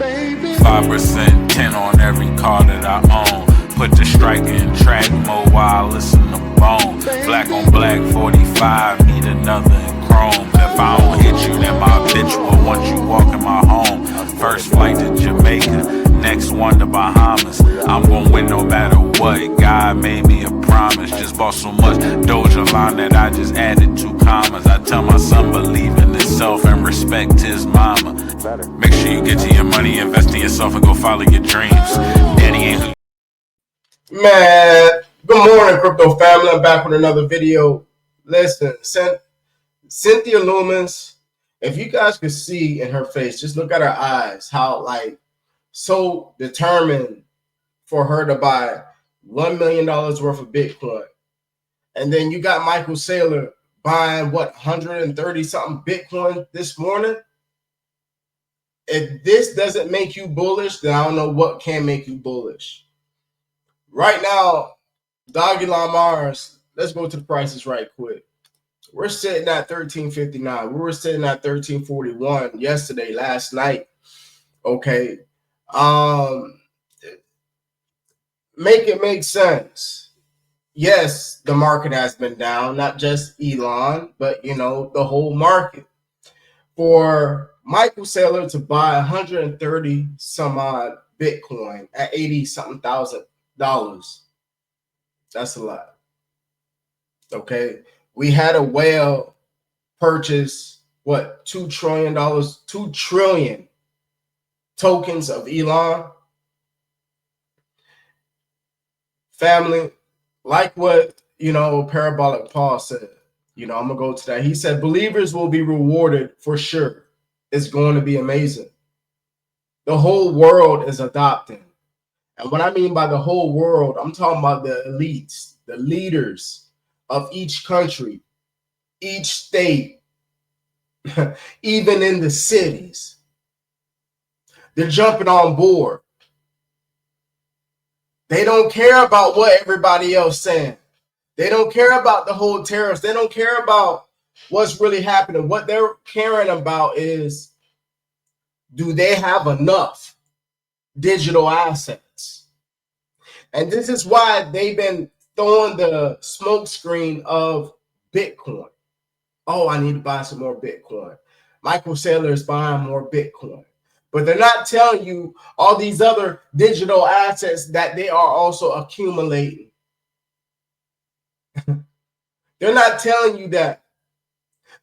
5%, 10 on every car that I own. Put the strike in track mode while I listen to Bone. Black on black 45, need another in chrome. If I don't hit you, then my bitch will want you walking my home. First flight to Jamaica, next one to Bahamas. I'm gonna win no matter what, God made me a promise. Just bought so much Dogelon that I just added 2 commas. I tell my son believe in himself and respect his mama. Make sure you get to your money, invest in yourself, and go follow your dreams. Daddy ain't Man, good morning, crypto family. I'm back with another video. Listen, Cynthia Lumens, if you guys could see in her face, just look at her eyes, how so determined for her to buy $1 million worth of Bitcoin. And then you got Michael Saylor buying, what, 130 something Bitcoin this morning? If this doesn't make you bullish, then I don't know what can make you bullish. Right now, Dogelon Mars, let's go to the prices right quick. We're sitting at 13.59. We were sitting at 13.41 yesterday, last night. Okay. Make it make sense. Yes, the market has been down, not just Elon, but the whole market. For Michael Saylor to buy 130 some odd Bitcoin at 80 something thousand dollars, that's a lot. Okay, we had a whale purchase what, $2 trillion, 2 trillion tokens of Elon. Family, like what Parabolic Paul said. I'm gonna go to that. He said believers will be rewarded for sure. It's going to be amazing. The whole world is adopting. And what I mean by the whole world, I'm talking about the elites, the leaders of each country, each state, even in the cities. They're jumping on board. They don't care about what everybody else is saying. They don't care about the whole tariffs. They don't care about what's really happening. What they're caring about is, do they have enough digital assets? And this is why they've been throwing the smoke screen of Bitcoin. Oh, I need to buy some more Bitcoin. Michael Saylor is buying more Bitcoin. But they're not telling you all these other digital assets that they are also accumulating. They're not telling you that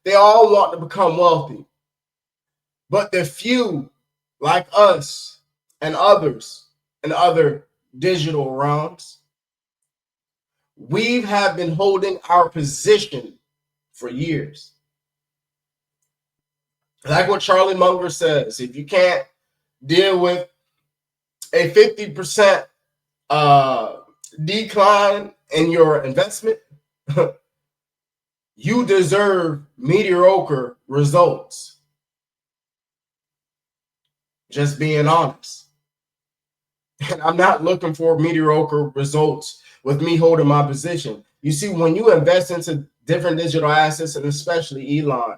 they all want to become wealthy. But the few, like us and others in other digital realms, we have been holding our position for years. Like what Charlie Munger says, if you can't deal with a 50% decline in your investment, you deserve mediocre results. Just being honest. And I'm not looking for mediocre results with me holding my position. You see, when you invest into different digital assets, and especially Elon,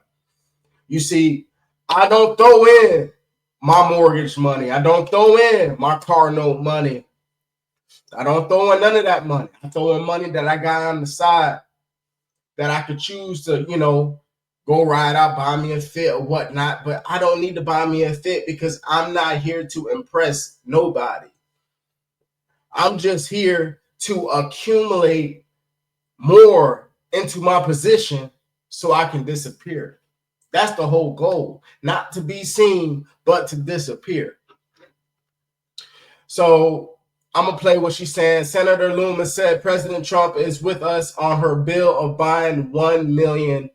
you see, I don't throw in my mortgage money. I don't throw in my car note money. I don't throw in none of that money. I throw in money that I got on the side that I could choose to, go ride out, buy me a fit or whatnot. But I don't need to buy me a fit because I'm not here to impress nobody. I'm just here to accumulate more into my position so I can disappear. That's the whole goal. Not to be seen, but to disappear. So I'm going to play what she's saying. Senator Lumens said President Trump is with us on her bill of buying 1 million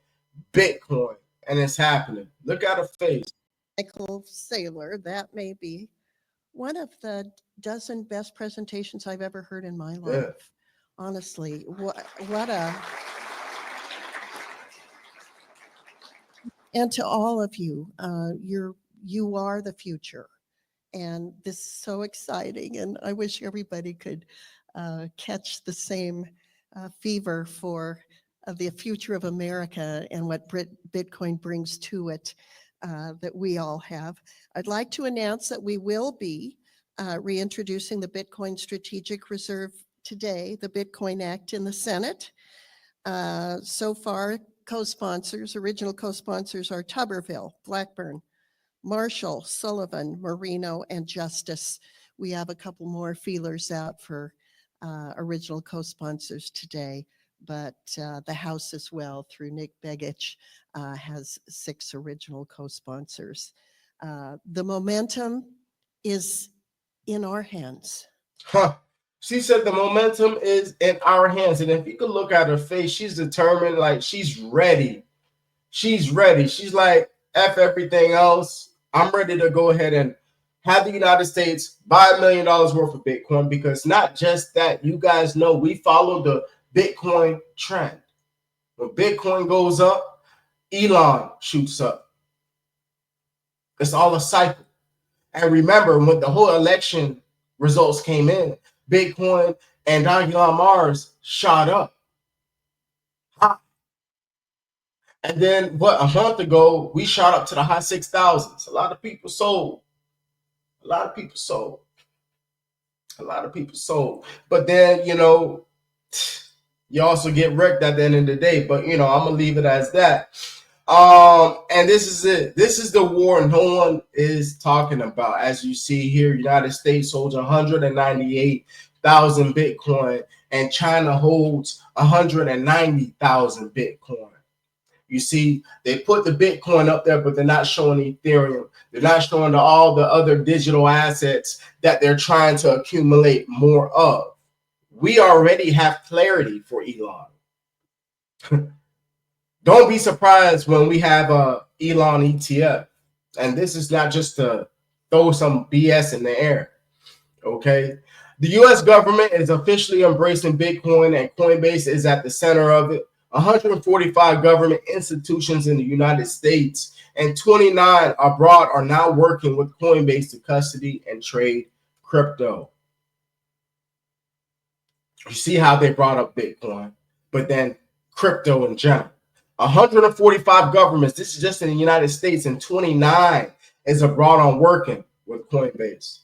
Bitcoin. And it's happening. Look at her face. Michael Saylor, that may be one of the dozen best presentations I've ever heard in my life. Yeah. Honestly, what a... And to all of you, you are the future. And this is so exciting. And I wish everybody could catch the same fever for the future of America and what Bitcoin brings to it. that we all have. I'd like to announce that we will be reintroducing the Bitcoin Strategic Reserve today, the Bitcoin Act in the Senate. So far, original co-sponsors are Tuberville, Blackburn, Marshall, Sullivan, Marino, and Justice. We have a couple more feelers out for original co-sponsors today, but the House as well, through Nick Begich, has 6 original co-sponsors. The momentum is in our hands. Huh. She said the momentum is in our hands. And if you could look at her face, she's determined, like she's ready. She's ready. She's like, F everything else. I'm ready to go ahead and have the United States buy $1 million worth of Bitcoin, because not just that, you guys know we follow the Bitcoin trend. When Bitcoin goes up, Elon shoots up. It's all a cycle. And remember, when the whole election results came in, Bitcoin and Dogelon Mars shot up. And then a month ago, we shot up to the high 6,000s. A lot of people sold. But then, you also get wrecked at the end of the day. But, I'm going to leave it as that. And this is it. This is the war no one is talking about. As you see here, United States holds 198,000 Bitcoin, and China holds 190,000 Bitcoin. You see, they put the Bitcoin up there, but they're not showing Ethereum. They're not showing all the other digital assets that they're trying to accumulate more of. We already have clarity for Elon. Don't be surprised when we have a Elon ETF. And this is not just to throw some BS in the air. Okay. The US government is officially embracing Bitcoin, and Coinbase is at the center of it. 145 government institutions in the United States and 29 abroad are now working with Coinbase to custody and trade crypto. You see how they brought up Bitcoin, but then crypto in general. 145 governments, this is just in the United States, and 29 is abroad on working with Coinbase.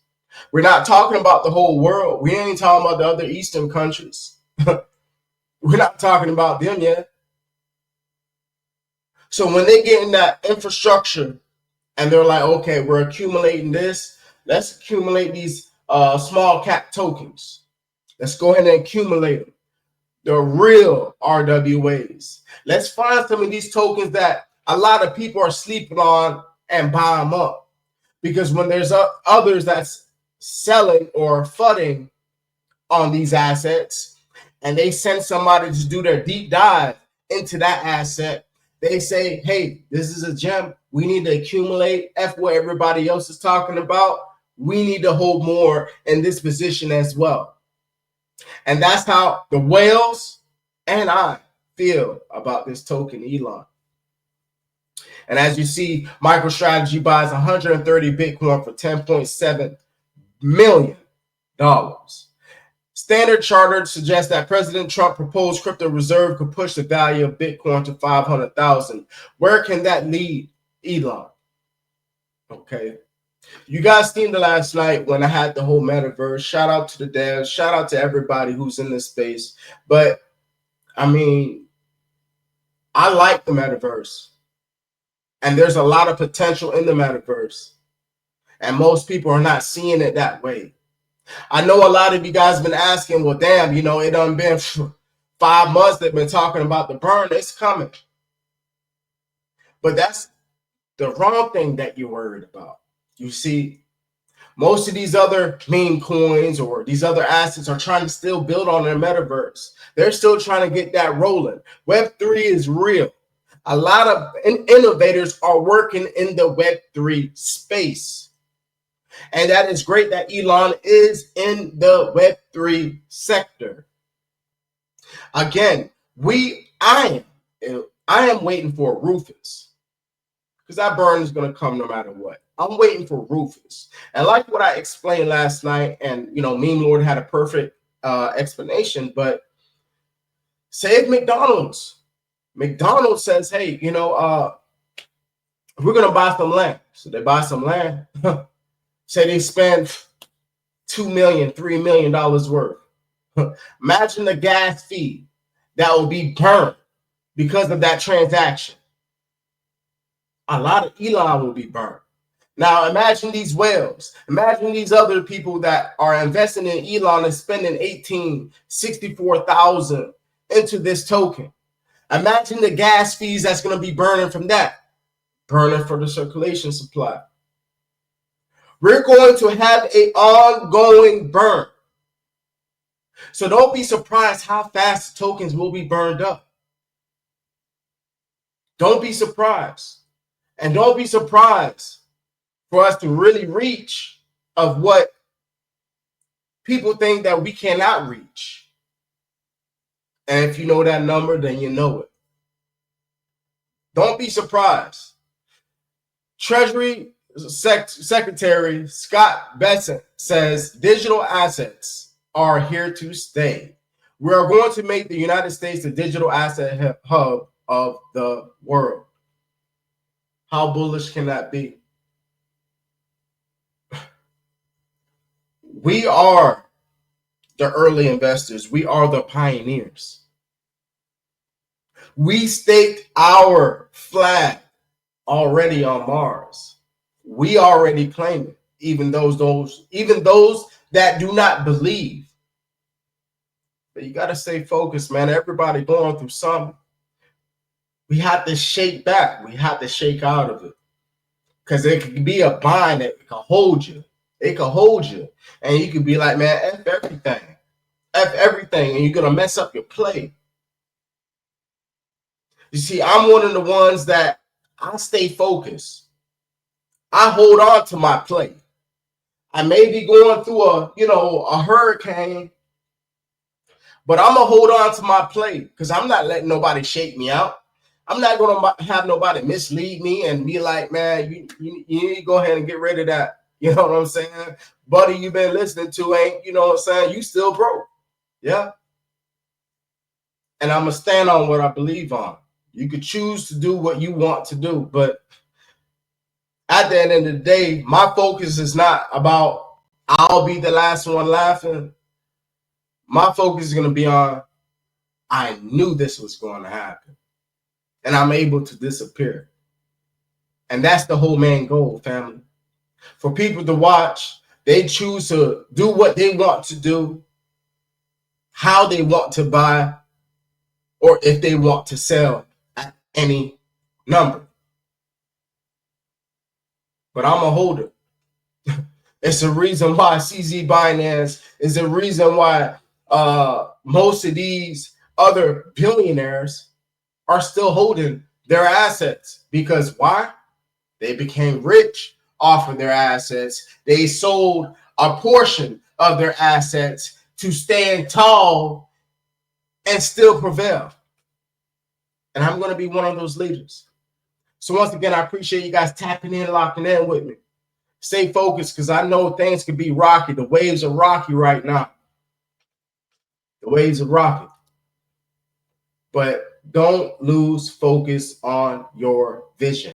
We're not talking about the whole world. We ain't talking about the other Eastern countries. We're not talking about them yet. So when they get in that infrastructure and they're like, okay, we're accumulating this, let's accumulate these small cap tokens. Let's go ahead and accumulate them. The real RWAs. Let's find some of these tokens that a lot of people are sleeping on and buy them up. Because when there's others that's selling or fudding on these assets, and they send somebody to do their deep dive into that asset, they say, hey, this is a gem. We need to accumulate. F what everybody else is talking about. We need to hold more in this position as well. And that's how the whales and I feel about this token, Elon. And as you see, MicroStrategy buys 130 Bitcoin for $10.7 million. Standard Chartered suggests that President Trump proposed crypto reserve could push the value of Bitcoin to 500,000. Where can that lead Elon? Okay. You guys seen the last night when I had the whole metaverse. Shout out to the devs. Shout out to everybody who's in this space. But, I mean, I like the metaverse. And there's a lot of potential in the metaverse. And most people are not seeing it that way. I know a lot of you guys have been asking, well, damn, it done been 5 months they've been talking about the burn. It's coming. But that's the wrong thing that you're worried about. You see, most of these other meme coins or these other assets are trying to still build on their metaverse. They're still trying to get that rolling. Web3 is real. A lot of innovators are working in the Web3 space. And that is great that Elon is in the Web3 sector. Again, I am waiting for Rufus, because that burn is going to come no matter what. I'm waiting for Rufus. And like what I explained last night, and Meme Lord had a perfect explanation, but say if McDonald's says, hey, we're going to buy some land. So they buy some land. Say they spend $2 million, $3 million worth. Imagine the gas fee that will be burned because of that transaction. A lot of Elon will be burned. Now imagine these whales. Imagine these other people that are investing in Elon and spending $64,000 into this token. Imagine the gas fees that's going to be burning from that. Burning for the circulation supply. We're going to have an ongoing burn. So don't be surprised how fast tokens will be burned up. Don't be surprised. And don't be surprised for us to really reach of what people think that we cannot reach. And if you know that number, then you know it. Don't be surprised. Treasury Secretary Scott Bessent says digital assets are here to stay. We are going to make the United States the digital asset hub of the world. How bullish can that be? We are the early investors. We are the pioneers. We staked our flag already on Mars. We already claim it, even those that do not believe. But you got to stay focused, man. Everybody going through something. We have to shake back. We have to shake out of it. Because it could be a bind that can hold you. It can hold you. And you could be like, man, F everything. F everything. And you're going to mess up your play. You see, I'm one of the ones that I stay focused. I hold on to my play. I may be going through a hurricane, but I'm going to hold on to my play because I'm not letting nobody shake me out. I'm not going to have nobody mislead me and be like, man, you need to go ahead and get rid of that. You know what I'm saying? Buddy, you've been listening to ain't, you know what I'm saying? You still broke. Yeah. And I'm going to stand on what I believe on. You could choose to do what you want to do, but at the end of the day, my focus is not about I'll be the last one laughing. My focus is going to be on I knew this was going to happen. And I'm able to disappear. And that's the whole main goal, family. For people to watch, they choose to do what they want to do, how they want to buy, or if they want to sell at any number. But I'm a holder. It's a reason why CZ Binance is a reason why most of these other billionaires are still holding their assets. Because why? They became rich off of their assets. They sold a portion of their assets to stand tall and still prevail. And I'm going to be one of those leaders. So once again, I appreciate you guys tapping in, locking in with me. Stay focused because I know things can be rocky. The waves are rocky right now. The waves are rocky. But don't lose focus on your vision.